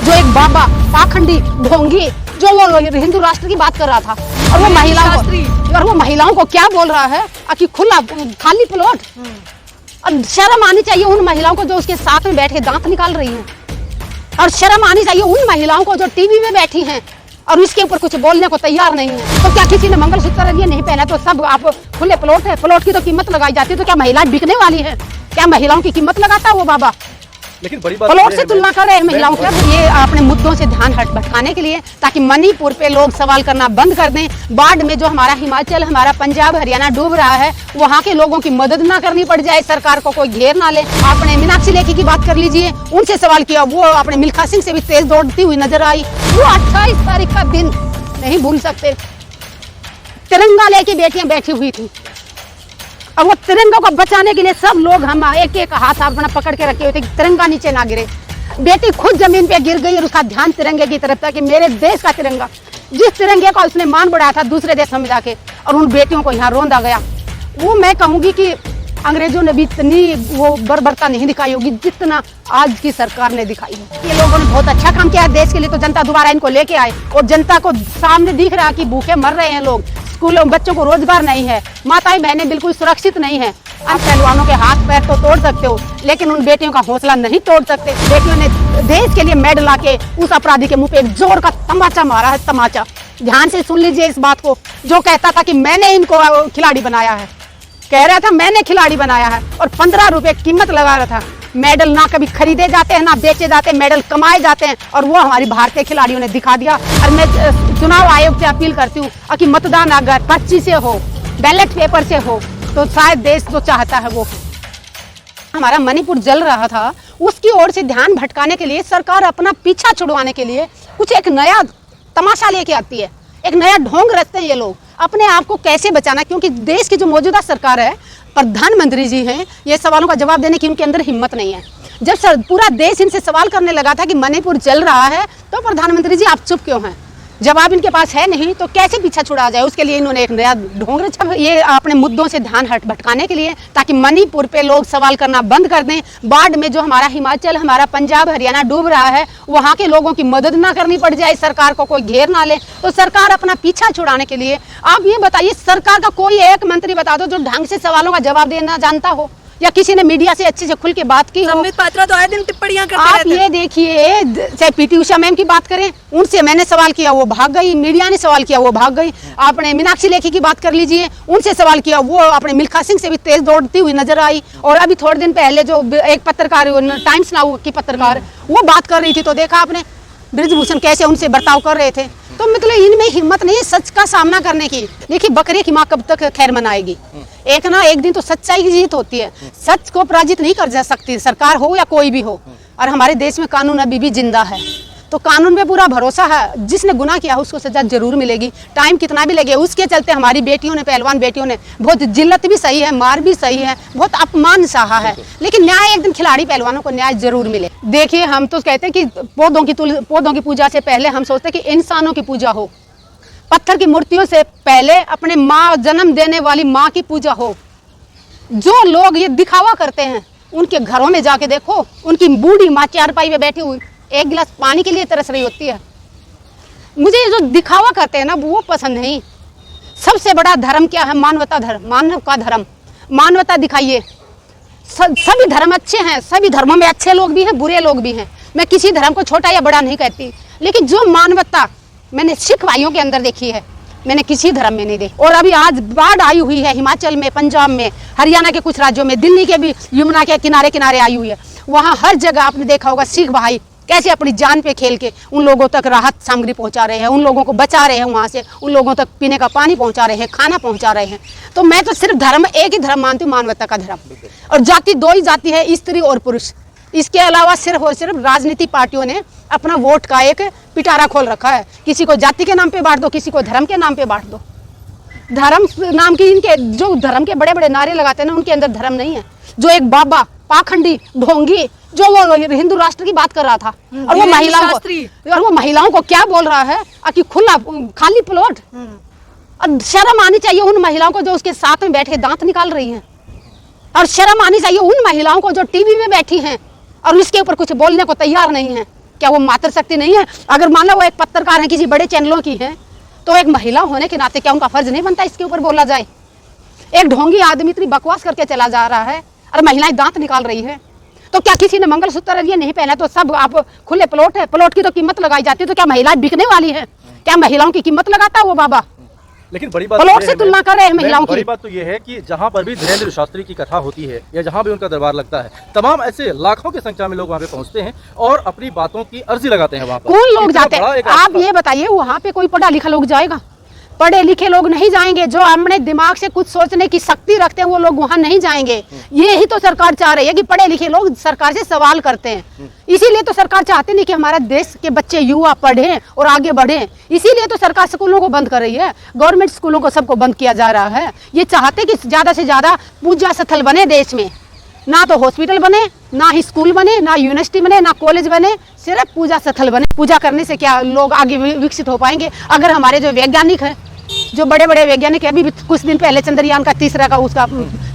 जो एक बाबा पाखंडी ढोंगी जो वो हिंदू राष्ट्र की बात कर रहा था, और वो महिलाओं को क्या बोल रहा है कि खुला खाली प्लॉट। और शर्म आनी चाहिए उन महिलाओं को जो उसके साथ में बैठ के दांत निकाल रही हैं, और शर्म आनी चाहिए उन महिलाओं को जो टीवी में बैठी हैं और इसके ऊपर कुछ बोलने को तैयार नहीं है। तो क्या किसी ने मंगलसूत्र ये नहीं पहना तो सब आप खुले प्लॉट है, प्लॉट की तो कीमत लगाई जाती है, तो क्या महिलाएं बिकने वाली है? क्या महिलाओं की कीमत लगाता है वो बाबा? लेकिन बड़ी बात प्लॉट से तुलना कर रहे हैं महिलाओं को। ये अपने मुद्दों से ध्यान भटकाने के लिए, ताकि मणिपुर पे लोग सवाल करना बंद कर दें। बाढ़ में जो हमारा हिमाचल, हमारा पंजाब, हरियाणा डूब रहा है, वहाँ के लोगों की मदद ना करनी पड़ जाए, सरकार को कोई घेर ना ले। आपने मीनाक्षी लेखी की बात कर लीजिए, उनसे सवाल किया, वो अपने मिल्खा सिंह से भी तेज दौड़ती हुई नजर आई। वो 28 तारीख का दिन नहीं भूल सकते। तिरंगा लेके बेटियां बैठी हुई थी, और वो तिरंगा को बचाने के लिए सब लोग हम एक एक हाथ अपना पकड़ के रखे हुए थे कि तिरंगा नीचे ना गिरे। बेटी खुद जमीन पे गिर गई और उसका ध्यान तिरंगे की तरफ था कि मेरे देश का तिरंगा, जिस तिरंगे का उसने मान बढ़ाया था दूसरे देशों में जाके, और उन बेटियों को यहाँ रोंदा गया। वो मैं कहूँगी कि अंग्रेजों ने भी इतनी वो बर्बरता नहीं दिखाई होगी जितना आज की सरकार ने दिखाई है। ये लोगों ने बहुत अच्छा काम किया है देश के लिए, तो जनता दोबारा इनको लेके आए, और जनता को सामने दिख रहा कि भूखे मर रहे हैं लोग, स्कूलों बच्चों को रोजगार नहीं है, माताएं बहनें बिल्कुल सुरक्षित नहीं है। आप पहलवानों के हाथ पैर तो तोड़ सकते हो, लेकिन उन बेटियों का हौसला नहीं तोड़ सकते। बेटियों ने देश के लिए मेडल लाके उस अपराधी के मुंह पे एक जोर का तमाचा मारा है, तमाचा। ध्यान से सुन लीजिए इस बात को। जो कहता था कि मैंने इनको खिलाड़ी बनाया है, कह रहा था मैंने खिलाड़ी बनाया है, और 15 रुपए कीमत लगा रहा था। मेडल ना कभी खरीदे जाते हैं ना बेचे जाते हैं, मेडल कमाए जाते हैं, और वो हमारी भारतीय खिलाड़ियों ने दिखा दिया। और मैं चुनाव आयोग से अपील करती हूँ कि मतदान अगर पर्ची से हो, बैलेट पेपर से हो, तो शायद देश जो चाहता है वो। हमारा मणिपुर जल रहा था, उसकी ओर से ध्यान भटकाने के लिए सरकार अपना पीछा छुड़वाने के लिए कुछ एक नया तमाशा लेके आती है, एक नया ढोंग रचते हैं ये लोग अपने आप को कैसे बचाना। क्योंकि देश की जो मौजूदा सरकार है, प्रधानमंत्री जी हैं, ये सवालों का जवाब देने की उनके अंदर हिम्मत नहीं है। जब पूरा देश इनसे सवाल करने लगा था कि मणिपुर जल रहा है, तो प्रधानमंत्री जी आप चुप क्यों हैं? जवाब इनके पास है नहीं, तो कैसे पीछा छुड़ा जाए? उसके लिए इन्होंने एक नया ढोंग रचा, ये अपने मुद्दों से ध्यान भटकाने के लिए, ताकि मणिपुर पे लोग सवाल करना बंद कर दें। बाढ़ में जो हमारा हिमाचल, हमारा पंजाब, हरियाणा डूब रहा है, वहाँ के लोगों की मदद ना करनी पड़ जाए, सरकार को कोई घेर ना ले। तो सरकार अपना पीछा छुड़ाने के लिए, आप ये बताइए, सरकार का कोई एक मंत्री बता दो जो ढंग से सवालों का जवाब देना जानता हो, या किसी ने मीडिया से अच्छे से खुल के बात की। संबित पात्रा तो आए दिन टिप्पणियां करते आप रहते हैं। ये देखिए, चाहे पीटी उषा मैम की बात करें, उनसे मैंने सवाल किया वो भाग गई, मीडिया ने सवाल किया वो भाग गई। आपने मीनाक्षी लेखी की बात कर लीजिए, उनसे सवाल किया, वो अपने मिल्खा सिंह से भी तेज दौड़ती हुई नजर आई। और अभी थोड़े दिन पहले जो एक पत्रकार, टाइम्स नाउ की पत्रकार, वो बात कर रही थी, तो देखा आपने ब्रिजभूषण कैसे उनसे बर्ताव कर रहे थे। तो मतलब इनमें हिम्मत नहीं है सच का सामना करने की। देखिए, बकरे की माँ कब तक खैर मनाएगी? एक ना एक दिन तो सच्चाई की जीत होती है। सच को पराजित नहीं कर जा सकती सरकार हो या कोई भी हो। और हमारे देश में कानून अभी भी जिंदा है, तो कानून पे पूरा भरोसा है। जिसने गुनाह किया उसको सजा जरूर मिलेगी, टाइम कितना भी लगे। उसके चलते हमारी बेटियों ने, पहलवान बेटियों ने बहुत जिल्लत भी सही है, मार भी सही है, बहुत अपमान सहा है, लेकिन न्याय एक दिन खिलाड़ी पहलवानों को न्याय जरूर मिले। देखिए, हम तो कहते हैं कि पौधों की पूजा से पहले हम सोचते हैं कि इंसानों की पूजा हो, पत्थर की मूर्तियों से पहले अपने माँ, जन्म देने वाली माँ की पूजा हो। जो लोग ये दिखावा करते हैं, उनके घरों में जाके देखो, उनकी बूढ़ी माँ चारपाई में बैठी हुई एक गिलास पानी के लिए तरस रही होती है। मुझे ये जो दिखावा करते हैं ना, वो पसंद नहीं। सबसे बड़ा धर्म क्या है? मानवता धर्म, मानव का धर्म, मानवता दिखाइए। सभी धर्म अच्छे हैं, सभी धर्मों में अच्छे लोग भी हैं, बुरे लोग भी हैं। मैं किसी धर्म को छोटा या बड़ा नहीं कहती, लेकिन जो मानवता मैंने सिख भाइयों के अंदर देखी है, मैंने किसी धर्म में नहीं देखी। और अभी आज बाढ़ आई हुई है हिमाचल में, पंजाब में, हरियाणा के कुछ राज्यों में, दिल्ली के भी यमुना के किनारे किनारे आई हुई है। वहाँ हर जगह आपने देखा होगा सिख भाई कैसे अपनी जान पे खेल के उन लोगों तक राहत सामग्री पहुंचा रहे हैं, उन लोगों को बचा रहे हैं, वहाँ से उन लोगों तक पीने का पानी पहुंचा रहे हैं, खाना पहुंचा रहे हैं। तो मैं तो सिर्फ धर्म, एक ही धर्म मानती हूँ, मानवता का धर्म। और जाति दो ही जाति है, स्त्री और पुरुष। इसके अलावा सिर्फ और सिर्फ राजनीतिक पार्टियों ने अपना वोट का एक पिटारा खोल रखा है। किसी को जाति के नाम पे बांट दो, किसी को धर्म के नाम पे बांट दो। धर्म नाम की इनके जो धर्म के बड़े बड़े नारे लगाते हैं ना, उनके अंदर धर्म नहीं है। जो एक बाबा पाखंडी ढोंगी जो वो हिंदू राष्ट्र की बात कर रहा था, और वो महिलाओं को क्या बोल रहा है कि खुला खाली प्लॉट। और शर्म आनी चाहिए उन महिलाओं को जो उसके साथ में बैठ के दांत निकाल रही हैं, और शर्म आनी चाहिए उन महिलाओं को जो टीवी में बैठी हैं और इसके ऊपर कुछ बोलने को तैयार नहीं है। क्या वो मातृशक्ति नहीं है? अगर मान लो वो एक पत्रकार है, किसी बड़े चैनलों की है, तो एक महिला होने के नाते क्या उनका फर्ज नहीं बनता इसके ऊपर बोला जाए? एक ढोंगी आदमी इतनी बकवास करके चला जा रहा है और महिलाएं दांत निकाल रही है। तो क्या किसी ने मंगलसूत्र ये नहीं पहना तो सब आप खुले प्लॉट है, प्लॉट की तो कीमत लगाई जाती है, तो क्या महिलाएं बिकने वाली है? क्या महिलाओं की कीमत लगाता है वो बाबा? लेकिन बड़ी बात प्लॉट से तुलना कर रहे हैं महिलाओं की। बड़ी बात तो ये है कि जहाँ पर भी धीरेन्द्र शास्त्री की कथा होती है या जहाँ भी उनका दरबार लगता है, तमाम ऐसे लाखों की संख्या में लोग वहाँ पे पहुँचते हैं और अपनी बातों की अर्जी लगाते हैं। वहाँ पर कौन लोग जाते हैं? आप ये बताइए, वहाँ पे कोई पढ़ा लिखा लोग जाएगा? पढ़े लिखे लोग नहीं जाएंगे। जो अपने दिमाग से कुछ सोचने की शक्ति रखते हैं वो लोग वहां नहीं जाएंगे। ये ही तो सरकार चाह रही है कि पढ़े लिखे लोग सरकार से सवाल करते हैं। इसीलिए तो सरकार चाहती नहीं कि हमारा देश के बच्चे युवा पढ़ें और आगे बढ़ें। इसीलिए तो सरकार स्कूलों को बंद कर रही है, गवर्नमेंट स्कूलों को सबको बंद किया जा रहा है। ये चाहते कि ज्यादा से ज्यादा पूजा स्थल बने देश में, ना तो हॉस्पिटल बने, ना ही स्कूल बने, ना यूनिवर्सिटी बने, ना कॉलेज बने, सिर्फ पूजा स्थल बने। पूजा करने से क्या लोग आगे विकसित हो पाएंगे? अगर हमारे जो वैज्ञानिक हैं, जो बड़े बड़े वैज्ञानिक, अभी कुछ दिन पहले चंद्रयान का तीसरा का उसका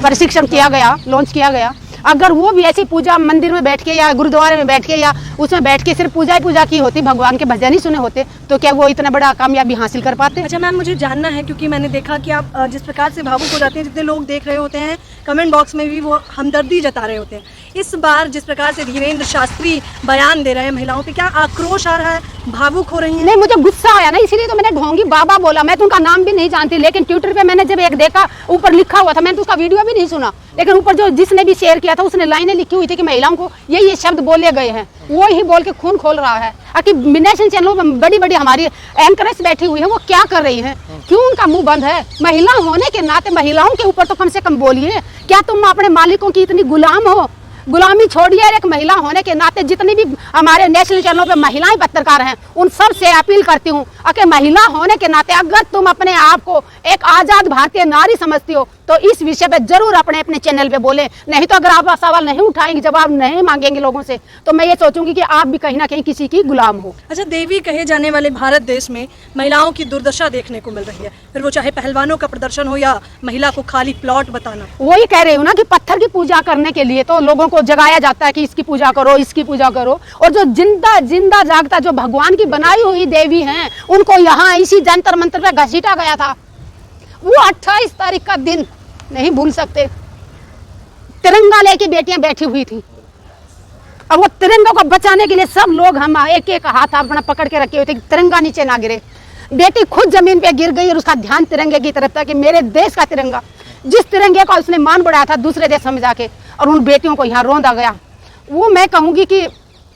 प्रशिक्षण किया गया, लॉन्च किया गया, अगर वो भी ऐसी पूजा मंदिर में बैठ के या गुरुद्वारे में बैठ के या उसमें बैठ के सिर्फ पूजा ही पूजा की होती, भगवान के भजन ही सुने होते, तो क्या वो इतना बड़ा कामयाबी हासिल कर पाते? अच्छा मैम, मुझे जानना है क्योंकि मैंने देखा कि आप जिस प्रकार से भावुक हो जाते हैं, जितने लोग देख रहे होते हैं कमेंट बॉक्स में भी वो हमदर्दी जता रहे होते हैं। इस बार जिस प्रकार से धीरेन्द्र शास्त्री बयान दे रहे हैं महिलाओं पे, क्या आक्रोश आ रहा है, भावुक हो रही हैं? नहीं, मुझे गुस्सा आया ना, इसीलिए तो मैंने ढोंगी बाबा बोला। मैं तो उनका नाम भी नहीं जानती, लेकिन ट्विटर पे मैंने जब एक देखा, ऊपर लिखा हुआ था, मैंने तो उसका वीडियो भी नहीं सुना, लेकिन ऊपर जो जिसने भी शेयर किया था उसने लाइनें लिखी हुई थी कि महिलाओं को ये शब्द बोले गए हैं। वो ही बोल के खून खोल रहा है। कि नेशनल चैनलों में बड़ी बड़ी हमारी एंकरेस बैठी हुई है, वो क्या कर रही है? क्यों उनका मुंह बंद है? महिला होने के नाते महिलाओं के ऊपर तो कम से कम बोलिए। क्या तुम अपने मालिकों की इतनी गुलाम हो? गुलामी छोड़िए। एक महिला होने के नाते जितनी भी हमारे नेशनल चैनलों पे महिलाएं पत्रकार हैं, उन सब से अपील करती हूँ कि महिला होने के नाते अगर तुम अपने आप को एक आजाद भारतीय नारी समझती हो तो इस विषय पे जरूर अपने अपने चैनल पे बोले। नहीं तो अगर आप सवाल नहीं उठाएंगे, जवाब नहीं मांगेंगे लोगों से, तो मैं ये सोचूंगी कि आप भी कहीं ना कहीं किसी की गुलाम हो। अच्छा, देवी कहे जाने वाले भारत देश में महिलाओं की दुर्दशा देखने को मिल रही है, फिर वो चाहे पहलवानों का प्रदर्शन हो या महिला को खाली प्लॉट बताना। वही कह रही हूँ ना कि पत्थर की पूजा करने के लिए तो लोगों को जगाया जाता है कि इसकी पूजा करो, इसकी पूजा करो, और जो जिंदा जिंदा जागता जो भगवान की बनाई हुई देवी हैं, उनको यहाँ इसी जंतर मंतर पे घसीटा गया था। वो 28 तारीख का दिन नहीं भूल सकते। तिरंगा लेके बेटियां बैठी हुई थी और वो तिरंगा को बचाने के लिए सब लोग हम एक एक हाथ अपना पकड़ के रखे हुए थे कि तिरंगा नीचे ना गिरे। बेटी खुद जमीन पे गिर गई और उसका ध्यान तिरंगे की तरफ था कि मेरे देश का तिरंगा, जिस तिरंगे को उसने मान बढ़ाया था दूसरे देश में जाके, और उन बेटियों को यहाँ रौंदा गया। वो मैं कहूँगी कि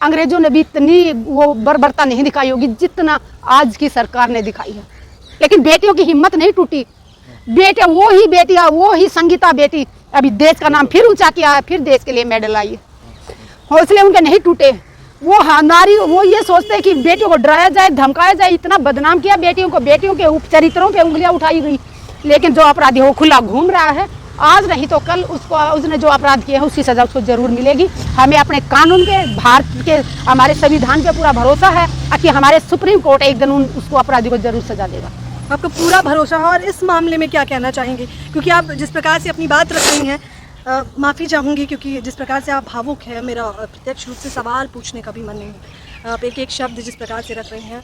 अंग्रेजों ने भी इतनी वो बर्बरता नहीं दिखाई होगी जितना आज की सरकार ने दिखाई है, लेकिन बेटियों की हिम्मत नहीं टूटी। बेटे वो ही बेटियां, वो ही संगीता बेटी अभी देश का नाम फिर ऊंचा किया है, फिर देश के लिए मेडल आई है। हौसले उनके नहीं टूटे। वो नारी वो ये सोचते हैं कि बेटियों को डराया जाए, धमकाया जाए। इतना बदनाम किया बेटियों को, बेटियों के चरित्रों पे उंगलियां उठाई गई, लेकिन जो अपराधी वो खुला घूम रहा है। आज नहीं तो कल उसने जो अपराध किए हैं उसकी सजा उसको जरूर मिलेगी। हमें अपने कानून के, भारत के हमारे संविधान पे पूरा भरोसा है कि हमारे सुप्रीम कोर्ट एक दिन उसको अपराधी को जरूर सजा देगा। आपको पूरा भरोसा है। और इस मामले में क्या कहना चाहेंगे, क्योंकि आप जिस प्रकार से अपनी बात रख रही हैं, माफ़ी चाहूँगी क्योंकि जिस प्रकार से आप भावुक हैं, मेरा प्रत्यक्ष रूप से सवाल पूछने का भी मन नहीं। आप एक एक शब्द जिस प्रकार से रख रही हैं,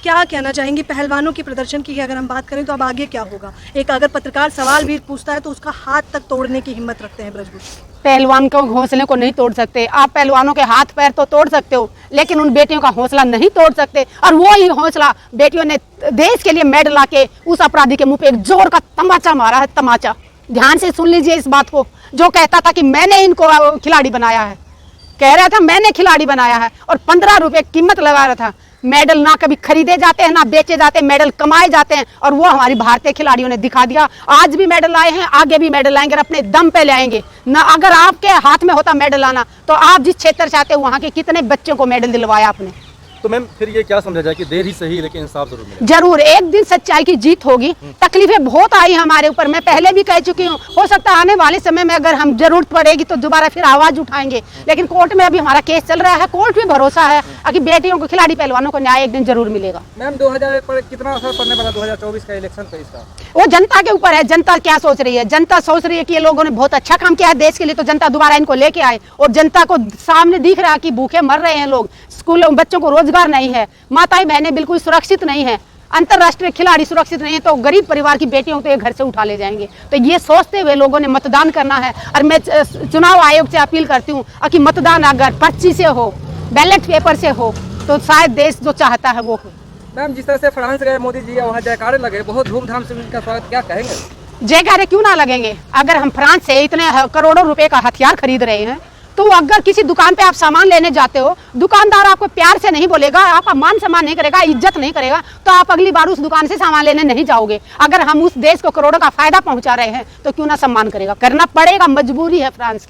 क्या कहना चाहेंगी? पहलवानों के प्रदर्शन की अगर हम बात करें तो अब आगे क्या होगा? एक अगर पत्रकार सवाल भी पूछता है तो उसका हाथ तक तोड़ने की हिम्मत रखते हैं ब्रजभूषण। पहलवान के हौसले को नहीं तोड़ सकते आप। पहलवानों के हाथ पैर तो तोड़ सकते हो, लेकिन उन बेटियों का हौसला नहीं तोड़ सकते। और वो ही हौसला बेटियों ने देश के लिए मेडल लाके उस अपराधी के मुंह पे एक जोर का तमाचा मारा है। तमाचा, ध्यान से सुन लीजिए इस बात को। जो कहता था कि मैंने इनको खिलाड़ी बनाया है, कह रहा था मैंने खिलाड़ी बनाया है, और 15 रुपए कीमत लगा रहा था। मेडल ना कभी खरीदे जाते हैं ना बेचे जाते हैं, मेडल कमाए जाते हैं, और वो हमारी भारतीय खिलाड़ियों ने दिखा दिया। आज भी मेडल आए हैं, आगे भी मेडल आएंगे, अपने दम पे ले आएंगे ना। अगर आपके हाथ में होता मेडल आना तो आप जिस क्षेत्र चाहते हो वहाँ के कितने बच्चों को मेडल दिलवाया आपने। तो मैम फिर ये क्या समझा जाए कि देर ही सही लेकिन इंसाफ जरूर मिलेगा। जरूर एक दिन सच्चाई की जीत होगी। तकलीफें बहुत आई हमारे ऊपर, मैं पहले भी कह चुकी हूँ। हो सकता है आने वाले समय में अगर हम जरूरत पड़ेगी तो दोबारा फिर आवाज उठाएंगे, लेकिन कोर्ट में अभी हमारा केस चल रहा है। कोर्ट में भरोसा है कि बेटियों को, खिलाड़ी पहलवानों को न्याय एक दिन जरूर मिलेगा। मैम 2001 पर कितना असर पड़ने वाला 2024 का इलेक्शन पे इसका? वो जनता के ऊपर है। जनता क्या सोच रही है? जनता सोच रही है कि ये लोगों ने बहुत अच्छा काम किया है देश के लिए, तो जनता दोबारा इनको लेके आए। और जनता को सामने दिख रहा है कि भूखे मर रहे हैं लोग, स्कूल बच्चों को रोजगार नहीं है, माताएं बहनें बिल्कुल सुरक्षित नहीं है, अंतर्राष्ट्रीय खिलाड़ी सुरक्षित नहीं है, तो गरीब परिवार की बेटियों को ये घर से उठा ले जाएंगे। तो ये सोचते हुए लोगों ने मतदान करना है। और मैं चुनाव आयोग से अपील करती हूँ कि मतदान अगर पर्ची से हो, बैलेट पेपर से हो, तो शायद देश जो चाहता है वो हो। मैम, जिस तरह से फ्रांस गए मोदी जी, वहाँ जयकारे लगे, बहुत धूमधाम से उनका स्वागत, क्या कहेंगे? जयकारे क्यों ना लगेंगे? अगर हम फ्रांस से इतने करोड़ों रुपए का हथियार खरीद रहे हैं, तो अगर किसी दुकान पे आप सामान लेने जाते हो, दुकानदार आपको प्यार से नहीं बोलेगा, आपका मान सम्मान नहीं करेगा, इज्जत नहीं करेगा, तो आप अगली बार उस दुकान से सामान लेने नहीं जाओगे। अगर हम उस देश को करोड़ों का फायदा पहुंचा रहे हैं तो क्यों ना सम्मान करेगा, करना पड़ेगा, मजबूरी है फ्रांस की।